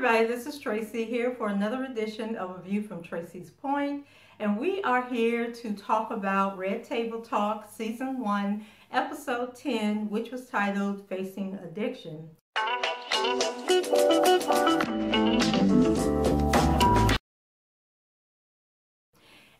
everybody, this is Tracy here for another edition of A View from Tracy's Point, and we are here to talk about Red Table Talk Season 1, Episode 10, which was titled Facing Addiction.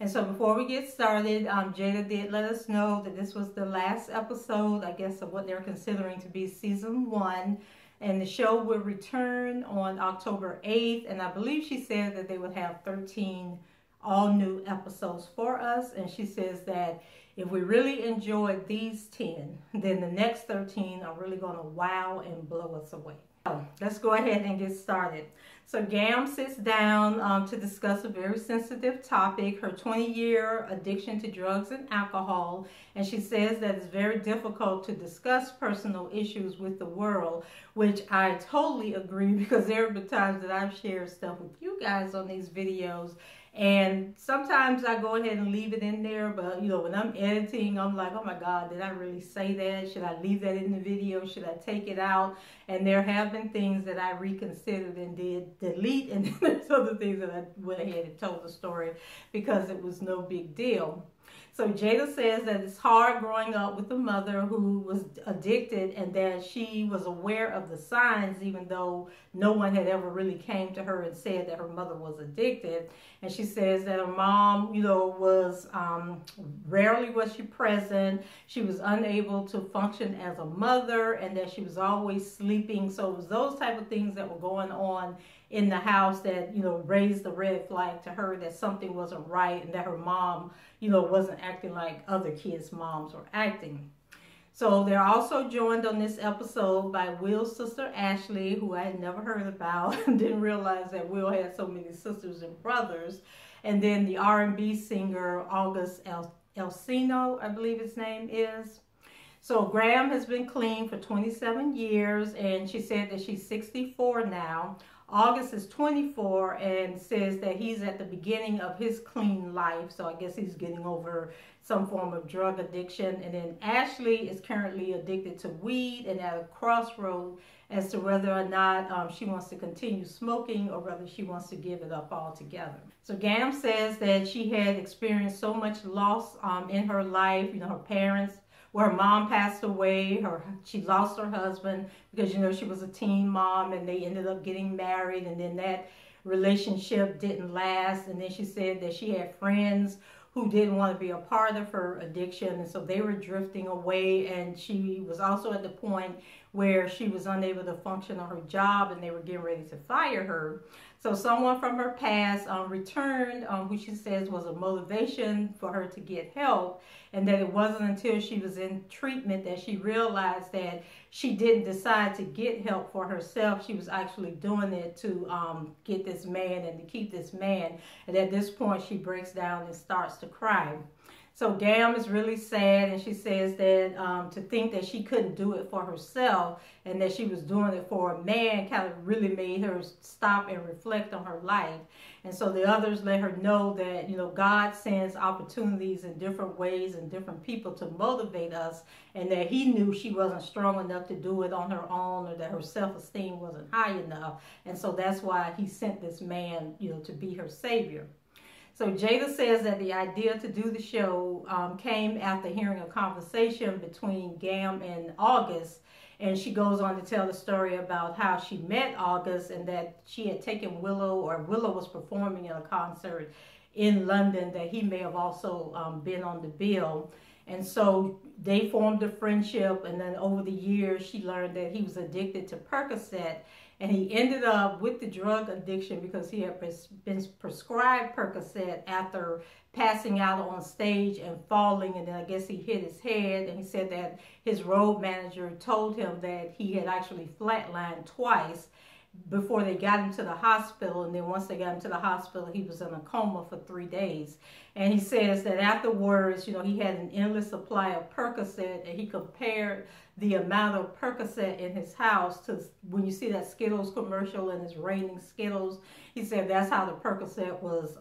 And so before we get started, Jada did let us know that this was the last episode, I guess, of what they're considering to be Season 1. And the show will return on October 8th. And I believe she said that they would have 13 all new episodes for us. And she says that if we really enjoyed these 10, then the next 13 are really going to wow and blow us away. So let's go ahead and get started. So Gam sits down to discuss a very sensitive topic, her 20-year addiction to drugs and alcohol. And she says that it's very difficult to discuss personal issues with the world, which I totally agree, because there have been times that I've shared stuff with you guys on these videos. And sometimes I go ahead and leave it in there, but when I'm editing, I'm like, oh my God, did I really say that? Should I leave that in the video? Should I take it out? And there have been things that I reconsidered and did delete, and then there's other things that I went ahead and told the story because it was no big deal. So Jada says that it's hard growing up with a mother who was addicted, and that she was aware of the signs even though no one had ever really came to her and said that her mother was addicted. And she says that her mom, was rarely was she present. She was unable to function as a mother, and that she was always sleeping. So it was those type of things that were going on in the house that, raised the red flag to her that something wasn't right, and that her mom, wasn't acting like other kids' moms were acting. So they're also joined on this episode by Will's sister, Ashley, who I had never heard about and didn't realize that Will had so many sisters and brothers. And then the R&B singer, August Alsino, I believe his name is. So Graham has been clean for 27 years, and she said that she's 64 now. August is 24 and says that he's at the beginning of his clean life. So I guess he's getting over some form of drug addiction. And then Ashley is currently addicted to weed and at a crossroad as to whether or not she wants to continue smoking or whether she wants to give it up altogether. So Gam says that she had experienced so much loss in her life. Her parents, her mom passed away, she lost her husband because, she was a teen mom, and they ended up getting married, and then that relationship didn't last. And then she said that she had friends who didn't want to be a part of her addiction, and so they were drifting away. And she was also at the point where she was unable to function on her job, and they were getting ready to fire her. So someone from her past returned, who she says was a motivation for her to get help, and that it wasn't until she was in treatment that she realized that she didn't decide to get help for herself. She was actually doing it to get this man and to keep this man. And at this point, she breaks down and starts to cry. So Gam is really sad, and she says that to think that she couldn't do it for herself and that she was doing it for a man kind of really made her stop and reflect on her life. And so the others let her know that, God sends opportunities in different ways and different people to motivate us, and that he knew she wasn't strong enough to do it on her own, or that her self-esteem wasn't high enough. And so that's why he sent this man, to be her savior. So Jada says that the idea to do the show came after hearing a conversation between Gam and August. And she goes on to tell the story about how she met August, and that she had taken Willow was performing in a concert in London, that he may have also been on the bill. And so they formed a friendship, and then over the years she learned that he was addicted to Percocet. And he ended up with the drug addiction because he had been prescribed Percocet after passing out on stage and falling. And then I guess he hit his head. And he said that his road manager told him that he had actually flatlined twice before they got him to the hospital. And then once they got him to the hospital, he was in a coma for 3 days. And he says that afterwards, he had an endless supply of Percocet, and he compared the amount of Percocet in his house to when you see that Skittles commercial and it's raining Skittles. He said that's how the Percocet was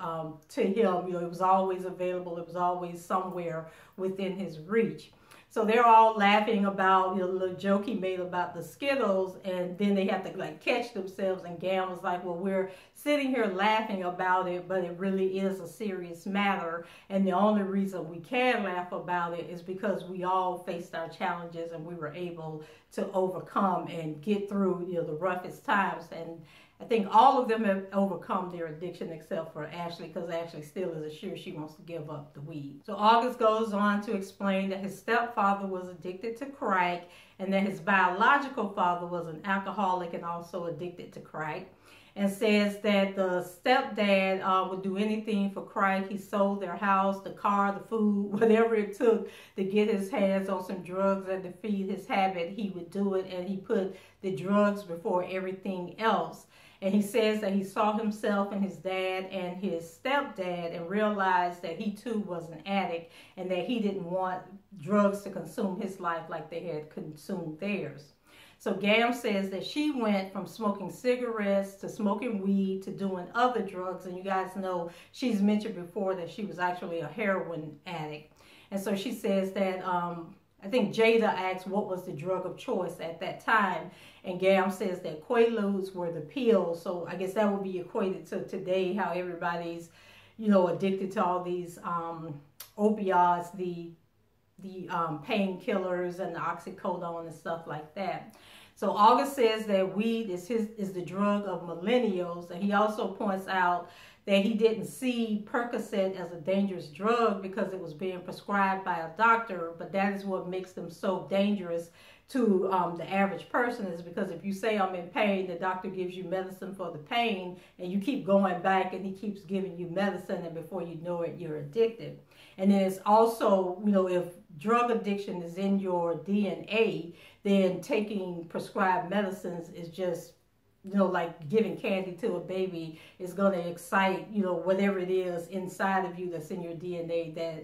to him. It was always available. It was always somewhere within his reach. So they're all laughing about, you know, the little joke he made about the Skittles, and then they have to like catch themselves, and Gam was like, well, we're sitting here laughing about it, but it really is a serious matter, and the only reason we can laugh about it is because we all faced our challenges and we were able to overcome and get through, you know, the roughest times. And I think all of them have overcome their addiction except for Ashley, because Ashley still isn't sure she wants to give up the weed. So August goes on to explain that his stepfather was addicted to crack and that his biological father was an alcoholic and also addicted to crack, and says that the stepdad would do anything for crack. He sold their house, the car, the food, whatever it took to get his hands on some drugs and to feed his habit, he would do it, and he put the drugs before everything else. And he says that he saw himself and his dad and his stepdad and realized that he too was an addict and that he didn't want drugs to consume his life like they had consumed theirs. So Gam says that she went from smoking cigarettes to smoking weed to doing other drugs. And you guys know she's mentioned before that she was actually a heroin addict. And so she says that I think Jada asked what was the drug of choice at that time. And Gam says that Quaaludes were the pills. So I guess that would be equated to today, how everybody's, you know, addicted to all these opioids, the painkillers and the oxycodone and stuff like that. So August says that weed is the drug of millennials, and he also points out that he didn't see Percocet as a dangerous drug because it was being prescribed by a doctor, but that is what makes them so dangerous to the average person, is because if you say I'm in pain, the doctor gives you medicine for the pain, and you keep going back and he keeps giving you medicine, and before you know it, you're addicted. And then it's also, you know, if drug addiction is in your DNA, then taking prescribed medicines is just, you know, like giving candy to a baby is going to excite, you know, whatever it is inside of you that's in your DNA that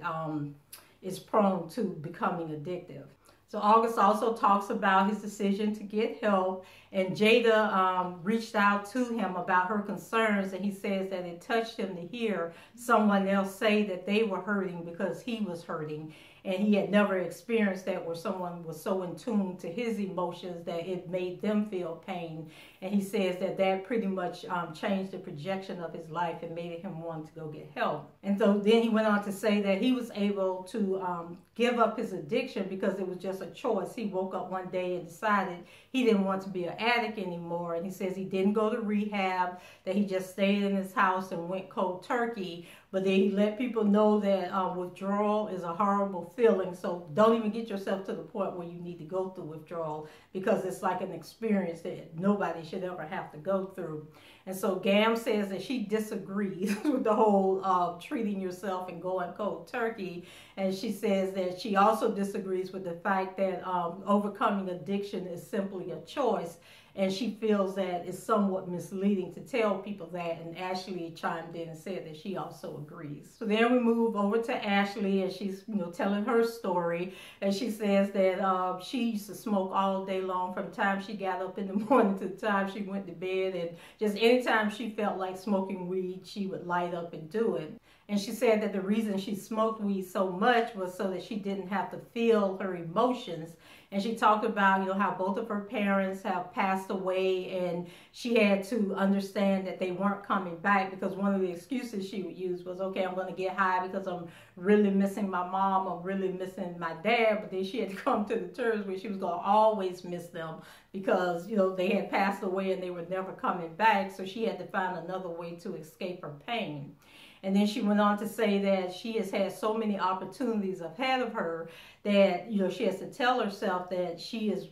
is prone to becoming addictive. So August also talks about his decision to get help, and Jada reached out to him about her concerns, and he says that it touched him to hear someone else say that they were hurting because he was hurting, and he had never experienced that, where someone was so in tune to his emotions that it made them feel pain. And he says that that pretty much changed the projection of his life and made him want to go get help. And so then he went on to say that he was able to give up his addiction because it was just a choice. He woke up one day and decided he didn't want to be an addict anymore. And he says he didn't go to rehab, that he just stayed in his house and went cold turkey. But then he let people know that withdrawal is a horrible feeling. So don't even get yourself to the point where you need to go through withdrawal, because it's like an experience that nobody should ever have to go through. And so Gam says that she disagrees with the whole treating yourself and going cold turkey. And she says that she also disagrees with the fact that overcoming addiction is simply a choice. And she feels that it's somewhat misleading to tell people that. And Ashley chimed in and said that she also agrees. So then we move over to Ashley, and she's, you know, telling her story. And she says that she used to smoke all day long from the time she got up in the morning to the time she went to bed. And just anytime she felt like smoking weed, she would light up and do it. And she said that the reason she smoked weed so much was so that she didn't have to feel her emotions. And she talked about, you know, how both of her parents have passed away, and she had to understand that they weren't coming back, because one of the excuses she would use was, okay, I'm going to get high because I'm really missing my mom, I'm really missing my dad. But then she had to come to the terms where she was going to always miss them because, you know, they had passed away and they were never coming back. So she had to find another way to escape her pain. And then she went on to say that she has had so many opportunities ahead of her that, you know, she has to tell herself that she is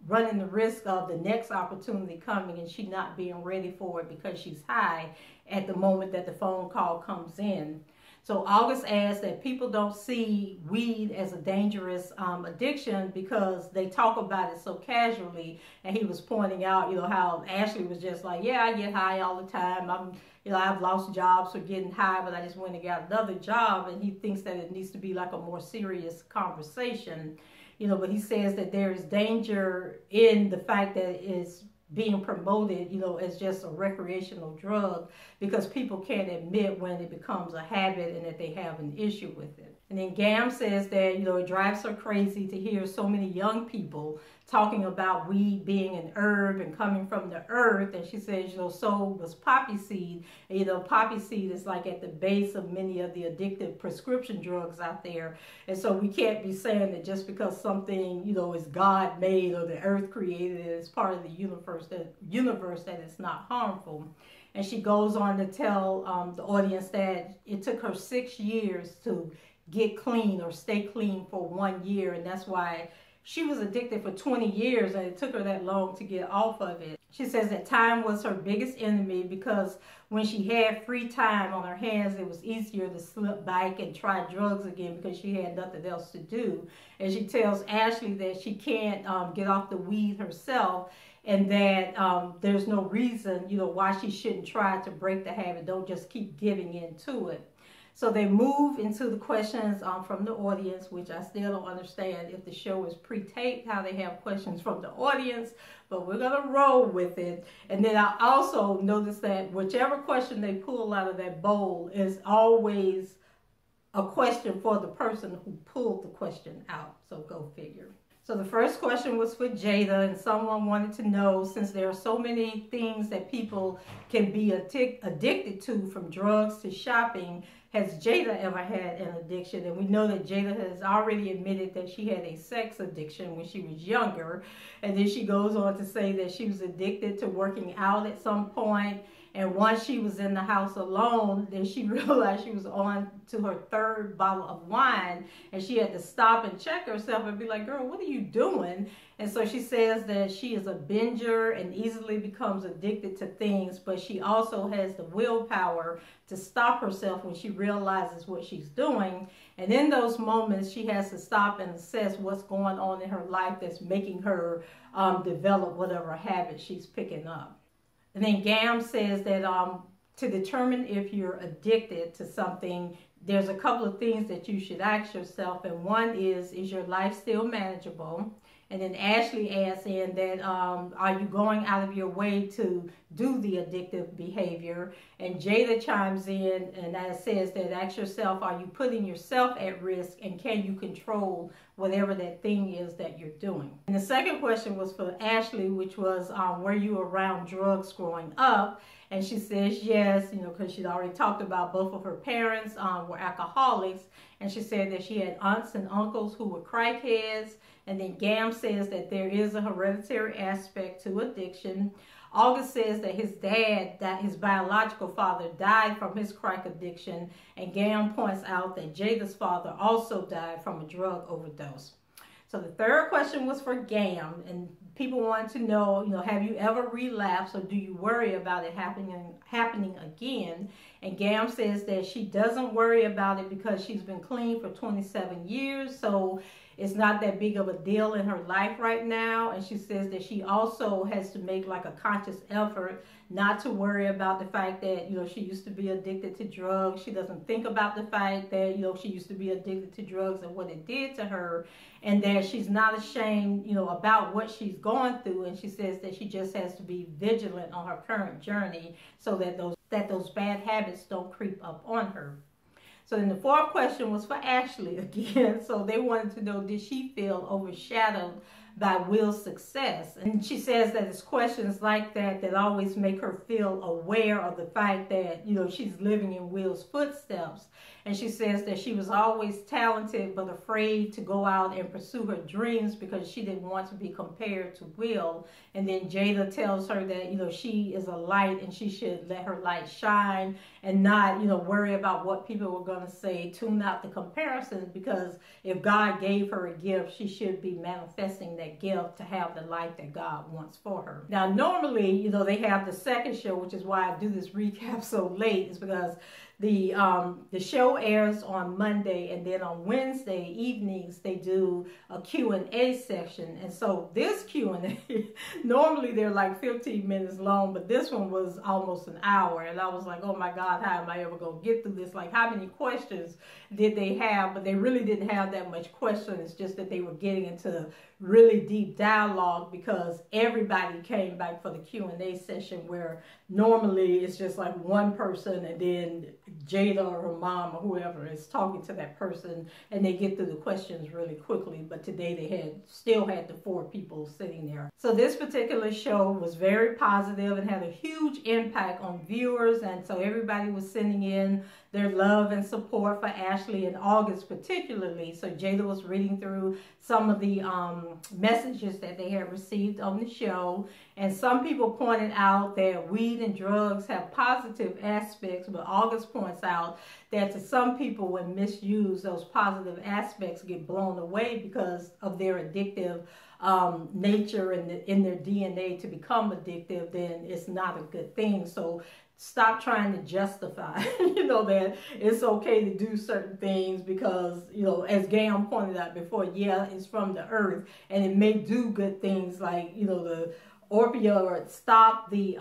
running the risk of the next opportunity coming and she not being ready for it because she's high at the moment that the phone call comes in. So August adds that people don't see weed as a dangerous addiction because they talk about it so casually. And he was pointing out, you know, how Ashley was just like, yeah, I get high all the time. I've lost jobs for getting high, but I just went and got another job. And he thinks that it needs to be like a more serious conversation, you know. But he says that there is danger in the fact that it's being promoted, you know, as just a recreational drug, because people can't admit when it becomes a habit and that they have an issue with it. And then Gam says that, it drives her crazy to hear so many young people talking about weed being an herb and coming from the earth. And she says, so was poppy seed. And, poppy seed is like at the base of many of the addictive prescription drugs out there. And so we can't be saying that just because something, is God made or the earth created, it's part of the universe that it's not harmful. And she goes on to tell the audience that it took her 6 years to get clean or stay clean for 1 year. And that's why she was addicted for 20 years and it took her that long to get off of it. She says that time was her biggest enemy because when she had free time on her hands, it was easier to slip back and try drugs again because she had nothing else to do. And she tells Ashley that she can't get off the weed herself, and that there's no reason, why she shouldn't try to break the habit. Don't just keep giving into it. So they move into the questions from the audience, which I still don't understand if the show is pre-taped, how they have questions from the audience, but we're going to roll with it. And then I also noticed that whichever question they pull out of that bowl is always a question for the person who pulled the question out. So go figure. So the first question was for Jada, and someone wanted to know, since there are so many things that people can be addicted to, from drugs to shopping, has Jada ever had an addiction? And we know that Jada has already admitted that she had a sex addiction when she was younger. And then she goes on to say that she was addicted to working out at some point. And once she was in the house alone, then she realized she was on to her 3rd bottle of wine, and she had to stop and check herself and be like, girl, what are you doing? And so she says that she is a binger and easily becomes addicted to things, but she also has the willpower to stop herself when she realizes what she's doing. And in those moments, she has to stop and assess what's going on in her life that's making her develop whatever habit she's picking up. And then Gam says that to determine if you're addicted to something, there's a couple of things that you should ask yourself. And one is your life still manageable? And then Ashley adds in that, are you going out of your way to do the addictive behavior? And Jada chimes in and says that, ask yourself, are you putting yourself at risk, and can you control whatever that thing is that you're doing? And the second question was for Ashley, which was, were you around drugs growing up? And she says yes, because she'd already talked about both of her parents were alcoholics. And she said that she had aunts and uncles who were crackheads. And then Gam says that there is a hereditary aspect to addiction. August says that his dad, that his biological father, died from his crack addiction. And Gam points out that Jada's father also died from a drug overdose. So the third question was for Gam, and people wanted to know, have you ever relapsed, or do you worry about it happening again? And Gam says that she doesn't worry about it because she's been clean for 27 years, so it's not that big of a deal in her life right now. And she says that she also has to make like a conscious effort not to worry about the fact that, she used to be addicted to drugs. She doesn't think about the fact that, she used to be addicted to drugs and what it did to her, and that she's not ashamed, about what she's going through. And she says that she just has to be vigilant on her current journey so that those bad habits don't creep up on her. So then the fourth question was for Ashley again. So they wanted to know, did she feel overshadowed by Will's success? And she says that it's questions like that always make her feel aware of the fact that, she's living in Will's footsteps. And she says that she was always talented but afraid to go out and pursue her dreams because she didn't want to be compared to Will. And then Jada tells her that, she is a light and she should let her light shine and not, worry about what people were going to say, tune out the comparisons, because if God gave her a gift, she should be manifesting that gift to have the life that God wants for her. Now, normally, they have the second show, which is why I do this recap so late, is because the show airs on Monday, and then on Wednesday evenings they do a Q&A section. And so this Q&A, normally they're like 15 minutes long, but this one was almost an hour. And I was like, oh my God, how am I ever going to get through this? Like, how many questions did they have? But they really didn't have that much question. It's just that they were getting into really deep dialogue because everybody came back for the Q&A session, where normally it's just like one person and then Jada or her mom or whoever is talking to that person, and they get through the questions really quickly. But today they still had the 4 people sitting there. So this particular show was very positive and had a huge impact on viewers, and so everybody was sending in their love and support for Ashley in August particularly. So Jada was reading through some of the messages that they had received on the show, and some people pointed out that weed and drugs have positive aspects, but August points out that to some people, when misused, those positive aspects get blown away because of their addictive nature and in their DNA to become addictive. Then it's not a good thing. So stop trying to justify, that it's okay to do certain things because, as Gam pointed out before, yeah, it's from the earth and it may do good things like, the opioid stop the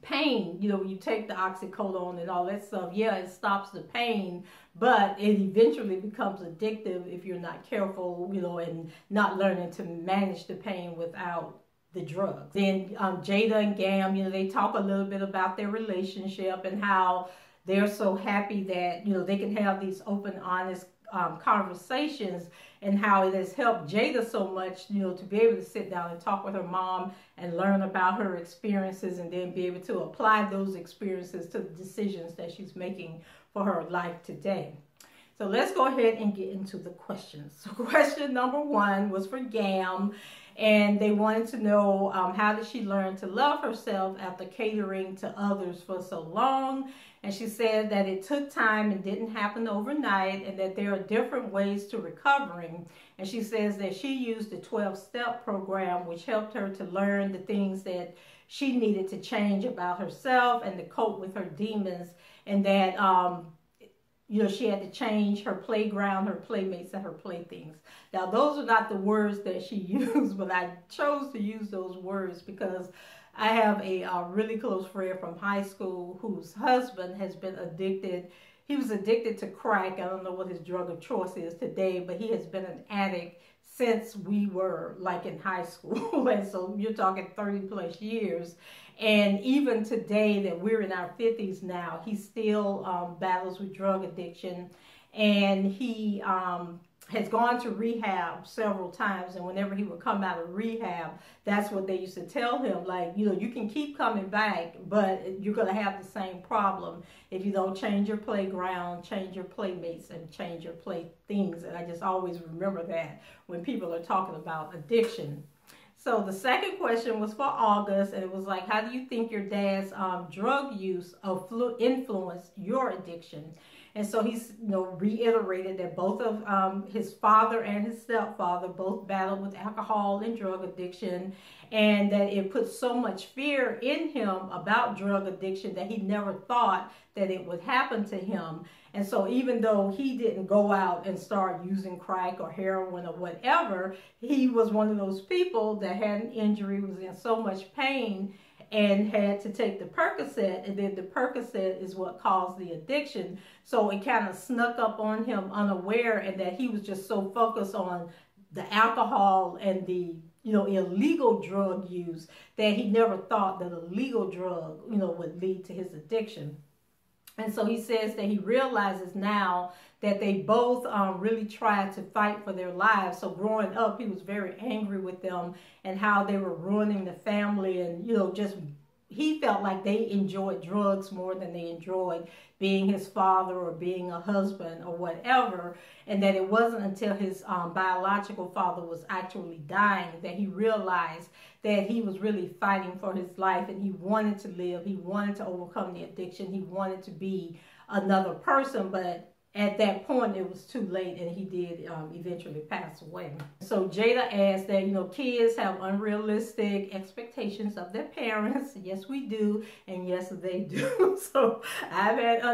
pain. When you take the oxycodone and all that stuff, yeah, it stops the pain, but it eventually becomes addictive if you're not careful, and not learning to manage the pain without the drugs. Then Jada and Gam, they talk a little bit about their relationship and how they're so happy that, they can have these open, honest conversations, and how it has helped Jada so much, to be able to sit down and talk with her mom and learn about her experiences, and then be able to apply those experiences to the decisions that she's making for her life today. So let's go ahead and get into the questions. So question number 1 was for Gam, and they wanted to know how did she learn to love herself after catering to others for so long. And she said that it took time and didn't happen overnight, and that there are different ways to recovering. And she says that she used the 12-step program, which helped her to learn the things that she needed to change about herself and to cope with her demons, and that she had to change her playground, her playmates, and her playthings. Now, those are not the words that she used, but I chose to use those words because I have a really close friend from high school whose husband has been addicted. He was addicted to crack. I don't know what his drug of choice is today, but he has been an addict since we were like in high school. And so you're talking 30 plus years. And even today that we're in our 50s now, he still battles with drug addiction. And he has gone to rehab several times. And whenever he would come out of rehab, that's what they used to tell him. Like, you can keep coming back, but you're going to have the same problem if you don't change your playground, change your playmates, and change your playthings. And I just always remember that when people are talking about addiction. So the second question was for August, and it was like, how do you think your dad's drug use influenced your addiction? And so he's reiterated that both of his father and his stepfather both battled with alcohol and drug addiction, and that it put so much fear in him about drug addiction that he never thought that it would happen to him. And so even though he didn't go out and start using crack or heroin or whatever, he was one of those people that had an injury, was in so much pain, and had to take the Percocet, and then the Percocet is what caused the addiction. So it kind of snuck up on him unaware, and that he was just so focused on the alcohol and the illegal drug use that he never thought that a legal drug would lead to his addiction. And so he says that he realizes now that they both really tried to fight for their lives. So growing up, he was very angry with them and how they were ruining the family, and just he felt like they enjoyed drugs more than they enjoyed being his father or being a husband or whatever. And that it wasn't until his biological father was actually dying that he realized that he was really fighting for his life, and he wanted to live. He wanted to overcome the addiction. He wanted to be another person, but at that point it was too late, and he did eventually pass away. So Jada asked that, kids have unrealistic expectations of their parents. Yes, we do, and yes, they do. So I've had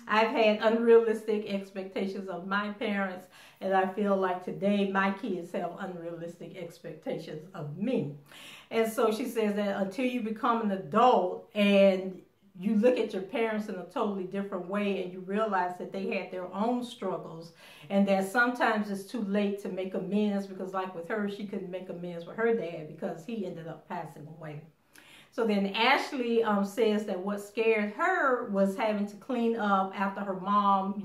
I've had unrealistic expectations of my parents, and I feel like today my kids have unrealistic expectations of me. And so she says that until you become an adult and you look at your parents in a totally different way, and you realize that they had their own struggles, and that sometimes it's too late to make amends, because like with her, she couldn't make amends with her dad because he ended up passing away. So then Ashley says that what scared her was having to clean up after her mom,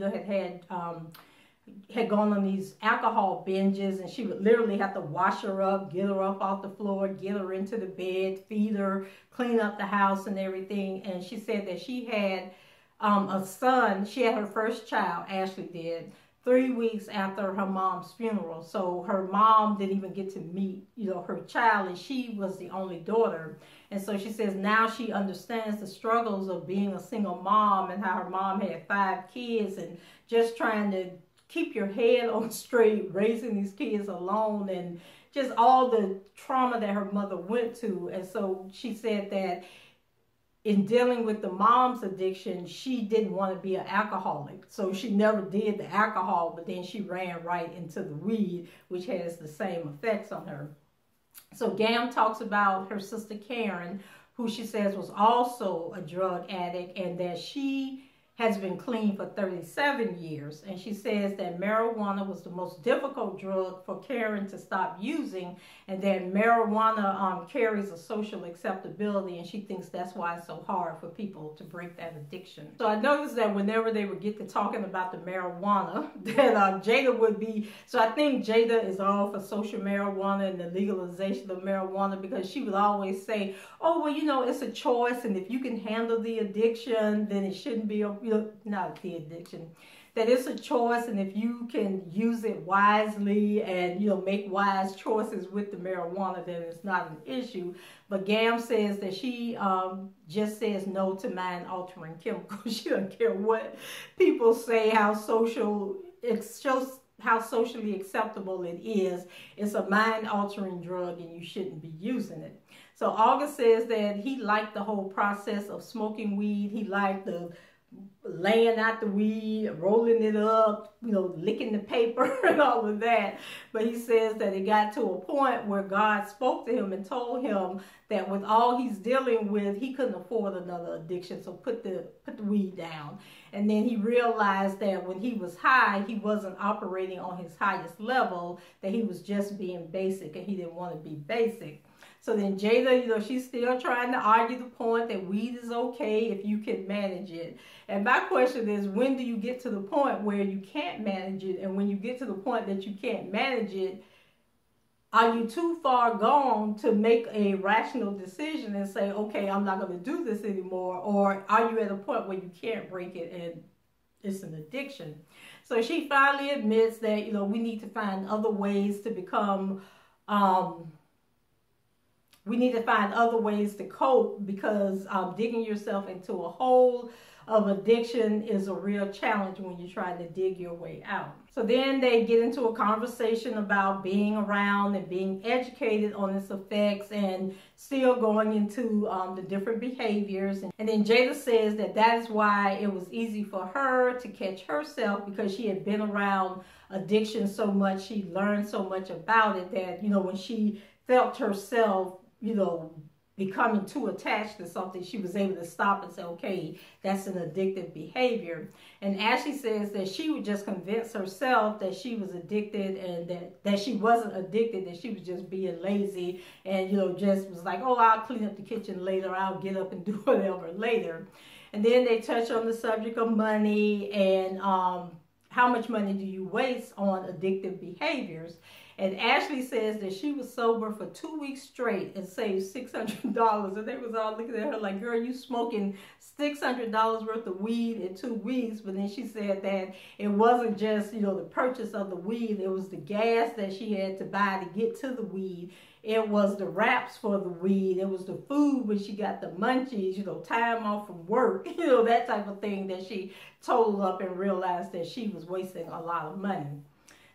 had gone on these alcohol binges, and she would literally have to wash her up, get her up off the floor, get her into the bed, feed her, clean up the house and everything. And she said that she had a son. She had her first child, Ashley did, 3 weeks after her mom's funeral. So her mom didn't even get to meet, her child, and she was the only daughter. And so she says now she understands the struggles of being a single mom and how her mom had 5 kids and just trying to keep your head on straight, raising these kids alone, and just all the trauma that her mother went to. And so she said that in dealing with the mom's addiction, she didn't want to be an alcoholic. So she never did the alcohol, but then she ran right into the weed, which has the same effects on her. So Gam talks about her sister Karen, who she says was also a drug addict, and that she has been clean for 37 years. And she says that marijuana was the most difficult drug for Karen to stop using, and that marijuana carries a social acceptability, and she thinks that's why it's so hard for people to break that addiction. So I noticed that whenever they would get to talking about the marijuana, that Jada would be, so I think Jada is all for social marijuana and the legalization of marijuana, because she would always say, oh, well, it's a choice, and if you can handle the addiction, then it shouldn't be a not the addiction, that it's a choice, and if you can use it wisely and make wise choices with the marijuana, then it's not an issue. But Gam says that she just says no to mind-altering chemicals. She doesn't care what people say, how socially acceptable it is. It's a mind-altering drug, and you shouldn't be using it. So August says that he liked the whole process of smoking weed. He liked the laying out the weed, rolling it up, licking the paper and all of that. But he says that it got to a point where God spoke to him and told him that with all he's dealing with, he couldn't afford another addiction, so put the weed down. And then he realized that when he was high, he wasn't operating on his highest level, that he was just being basic, and he didn't want to be basic. So then Jada, she's still trying to argue the point that weed is okay if you can manage it. And my question is, when do you get to the point where you can't manage it? And when you get to the point that you can't manage it, are you too far gone to make a rational decision and say, okay, I'm not going to do this anymore? Or are you at a point where you can't break it and it's an addiction? So she finally admits that, we need to find other ways to become... we need to find other ways to cope, because digging yourself into a hole of addiction is a real challenge when you're trying to dig your way out. So then they get into a conversation about being around and being educated on its effects, and still going into the different behaviors. And then Jada says that is why it was easy for her to catch herself, because she had been around addiction so much, she learned so much about it, that, when she felt herself becoming too attached to something, she was able to stop and say, okay, that's an addictive behavior. And Ashley says that she would just convince herself that she was addicted, and that she wasn't addicted, that she was just being lazy, and, just was like, oh, I'll clean up the kitchen later, I'll get up and do whatever later. And then they touch on the subject of money, and how much money do you waste on addictive behaviors? And Ashley says that she was sober for 2 weeks straight and saved $600. And they was all looking at her like, girl, you smoking $600 worth of weed in 2 weeks. But then she said that it wasn't just, the purchase of the weed. It was the gas that she had to buy to get to the weed. It was the wraps for the weed. It was the food when she got the munchies, time off from work, that type of thing, that she totaled up and realized that she was wasting a lot of money.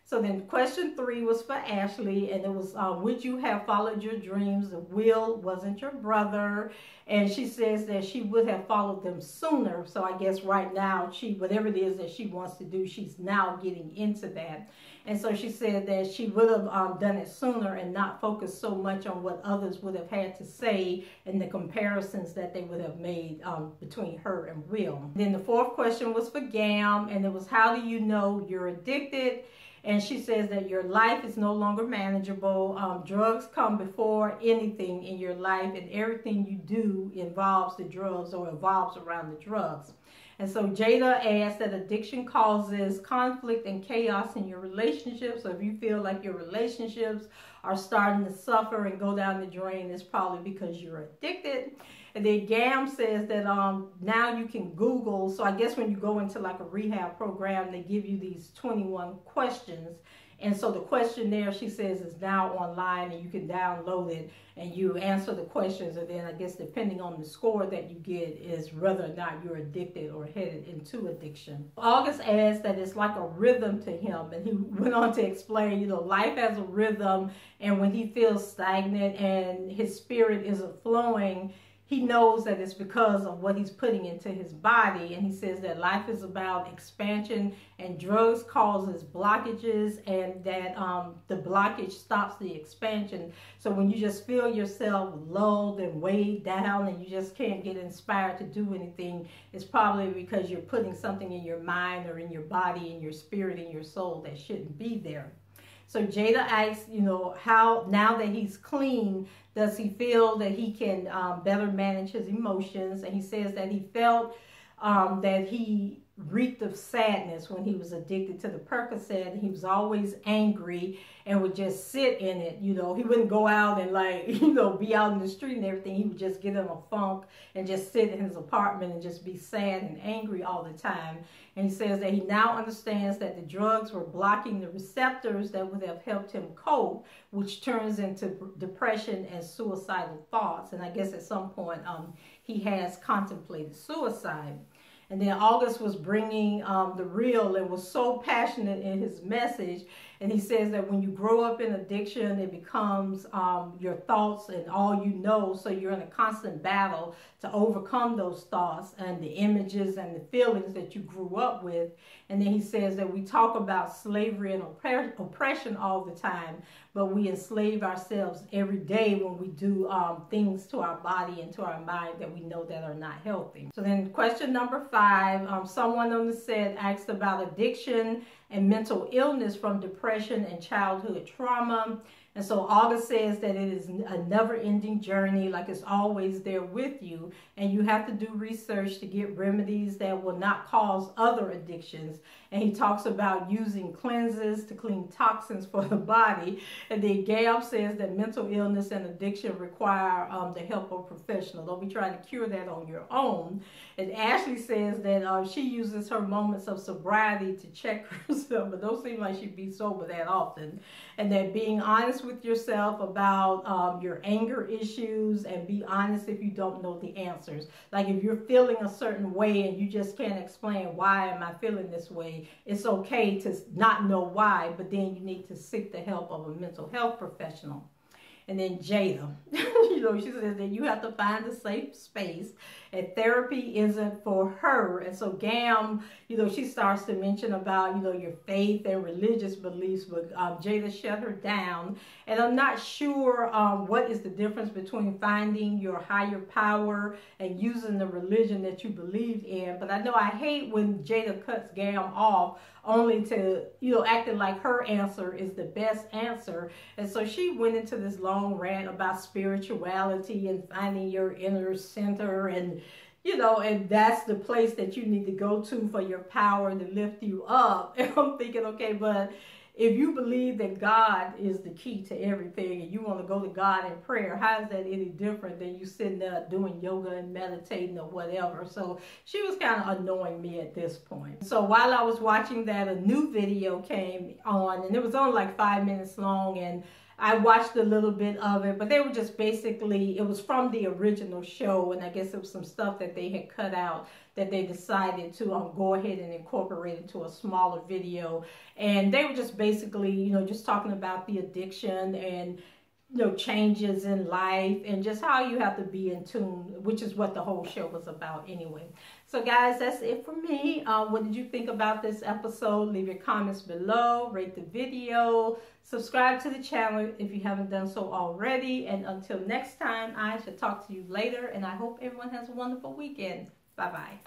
So then question 3 was for Ashley, and it was, would you have followed your dreams if Will wasn't your brother? And she says that she would have followed them sooner. So I guess right now, whatever it is that she wants to do, she's now getting into that. And so she said that she would have done it sooner and not focused so much on what others would have had to say and the comparisons that they would have made between her and Will. Then the 4th question was for Gam, and it was, how do you know you're addicted? And she says that your life is no longer manageable. Drugs come before anything in your life, and everything you do involves the drugs or revolves around the drugs. And so Jada adds that addiction causes conflict and chaos in your relationships. So if you feel like your relationships are starting to suffer and go down the drain, it's probably because you're addicted. And then Gam says that now you can Google. So I guess when you go into like a rehab program, they give you these 21 questions. And so the questionnaire, she says, is now online, and you can download it and you answer the questions. And then I guess depending on the score that you get is whether or not you're addicted or headed into addiction. August adds that it's like a rhythm to him. And he went on to explain, you know, life has a rhythm. And when he feels stagnant and his spirit isn't flowing, he knows that it's because of what he's putting into his body. And he says that life is about expansion, and drugs causes blockages, and that the blockage stops the expansion. So when you just feel yourself lulled and weighed down and you just can't get inspired to do anything, it's probably because you're putting something in your mind or in your body, in your spirit, in your soul that shouldn't be there. So Jada asks, you know, how, now that he's clean, does he feel that he can better manage his emotions? And he says that he felt that he reeked of sadness when he was addicted to the Percocet. He was always angry and would just sit in it. You know, he wouldn't go out and like, you know, be out in the street and everything. He would just get in a funk and just sit in his apartment and just be sad and angry all the time. And he says that he now understands that the drugs were blocking the receptors that would have helped him cope, which turns into depression and suicidal thoughts. And I guess at some point he has contemplated suicide. And then August was bringing the real and was so passionate in his message. And he says that when you grow up in addiction, it becomes your thoughts and all you know. So you're in a constant battle to overcome those thoughts and the images and the feelings that you grew up with. And then he says that we talk about slavery and oppression all the time, but we enslave ourselves every day when we do things to our body and to our mind that we know that are not healthy. So then question number 5, someone on the set asked about addiction and mental illness from depression and childhood trauma. And so August says that it is a never-ending journey, like it's always there with you, and you have to do research to get remedies that will not cause other addictions. And he talks about using cleanses to clean toxins for the body. And then Gail says that mental illness and addiction require the help of a professional. Don't be trying to cure that on your own. And Ashley says that she uses her moments of sobriety to check herself, but don't seem like she'd be sober that often. And that being honest with yourself about your anger issues, and be honest if you don't know the answers. Like if you're feeling a certain way and you just can't explain why am I feeling this way, it's okay to not know why, but then you need to seek the help of a mental health professional. And then Jada, you know, she says that you have to find a safe space, and therapy isn't for her. And so Gam, you know, she starts to mention about, you know, your faith and religious beliefs, but Jada shut her down. And I'm not sure what is the difference between finding your higher power and using the religion that you believed in. But I know I hate when Jada cuts Gam off only to, you know, acting like her answer is the best answer. And so she went into this long rant about spirituality and finding your inner center, and you know, and that's the place that you need to go to for your power to lift you up. And I'm thinking, okay, but if you believe that God is the key to everything and you want to go to God in prayer, how is that any different than you sitting there doing yoga and meditating or whatever? So she was kind of annoying me at this point. So while I was watching that, a new video came on, and it was only like 5 minutes long, and I watched a little bit of it, but they were just basically, it was from the original show, and I guess it was some stuff that they had cut out that they decided to go ahead and incorporate into a smaller video. And they were just basically, you know, just talking about the addiction and, you know, changes in life and just how you have to be in tune, which is what the whole show was about anyway. So guys, that's it for me. What did you think about this episode? Leave your comments below, rate the video, subscribe to the channel if you haven't done so already. And until next time, I shall talk to you later, and I hope everyone has a wonderful weekend. Bye-bye.